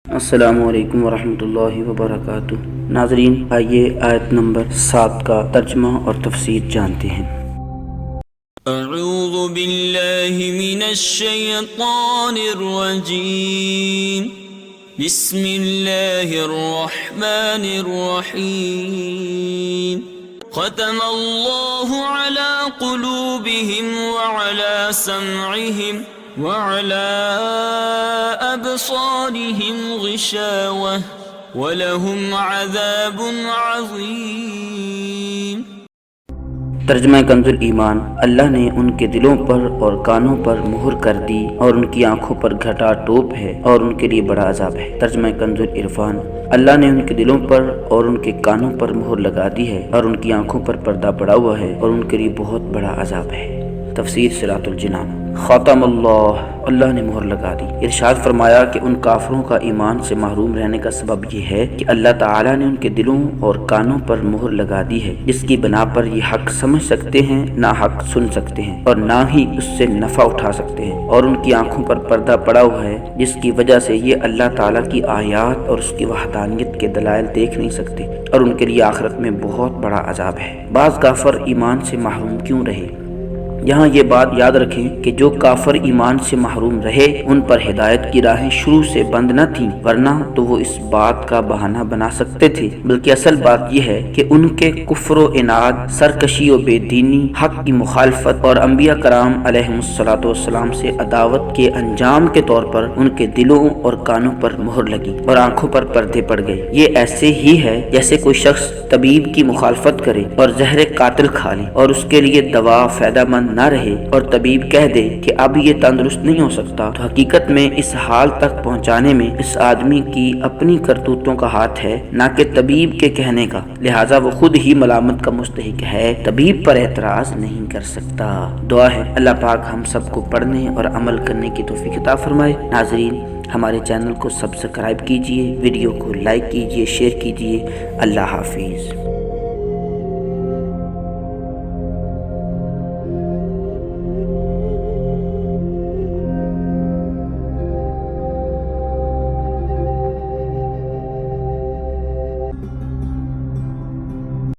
السلام علیکم ورحمۃ اللہ وبرکاتہ۔ ناظرین، آئیے آیت نمبر 7 کا ترجمہ اور تفسیر جانتے ہیں۔ اعوذ باللہ من الشیطان الرجیم، بسم اللہ الرحمن الرحیم۔ ختم اللہ علی قلوبہم وعلی سمعہم وعلى أبصارهم غشاوة وَلَهُمْ عَذَابٌ عَظِيمٌ۔ ترجمہ کنز ایمان۔ اللہ نے ان کے دلوں پر اور کانوں پر مہر کر دی اور ان کی آنکھوں پر گھٹا ٹوپ ہے اور ان کے لیے بڑا عذاب ہے۔ ترجمہ کنز عرفان۔ اللہ نے ان کے دلوں پر اور ان کے کانوں پر مہر لگا دی ہے اور ان کی آنکھوں پر پردہ پڑا ہوا ہے اور ان کے لیے بہت بڑا عذاب ہے۔ تفسیر صراط الجنان۔ ختم اللہ نے مہر لگا دی۔ ارشاد فرمایا کہ ان کافروں کا ایمان سے محروم رہنے کا سبب یہ ہے کہ اللہ تعالیٰ نے ان کے دلوں اور کانوں پر مہر لگا دی ہے، جس کی بنا پر یہ حق سمجھ سکتے ہیں، نہ حق سن سکتے ہیں اور نہ ہی اس سے نفع اٹھا سکتے ہیں، اور ان کی آنکھوں پر پردہ پڑا ہوا ہے جس کی وجہ سے یہ اللہ تعالیٰ کی آیات اور اس کی وحدانیت کے دلائل دیکھ نہیں سکتے، اور ان کے لیے آخرت میں بہت بڑا عذاب ہے۔ بعض کافر ایمان سے محروم کیوں رہے؟ یہاں یہ بات یاد رکھیں کہ جو کافر ایمان سے محروم رہے ان پر ہدایت کی راہیں شروع سے بند نہ تھیں، ورنہ تو وہ اس بات کا بہانہ بنا سکتے تھے، بلکہ اصل بات یہ ہے کہ ان کے کفر و عناد، سرکشی و بے دینی، حق کی مخالفت اور انبیاء کرام علیہم السلام سے عداوت کے انجام کے طور پر ان کے دلوں اور کانوں پر مہر لگی اور آنکھوں پر پردے پڑ گئے۔ یہ ایسے ہی ہے جیسے کوئی شخص طبیب کی مخالفت کرے اور زہر قاتل کھا لے اور اس کے لیے دوا فائدہ مند نہ رہے اور طبیب کہہ دے کہ اب یہ تندرست نہیں ہو سکتا، تو حقیقت میں اس حال تک پہنچانے میں اس آدمی کی اپنی کرتوتوں کا ہاتھ ہے، نہ کہ طبیب کے کہنے کا، لہٰذا وہ خود ہی ملامت کا مستحق ہے، طبیب پر اعتراض نہیں کر سکتا۔ دعا ہے اللہ پاک ہم سب کو پڑھنے اور عمل کرنے کی توفیق عطا فرمائے۔ ناظرین، ہمارے چینل کو سبسکرائب کیجئے، ویڈیو کو لائک کیجئے، شیئر کیجئے۔ اللہ حافظ۔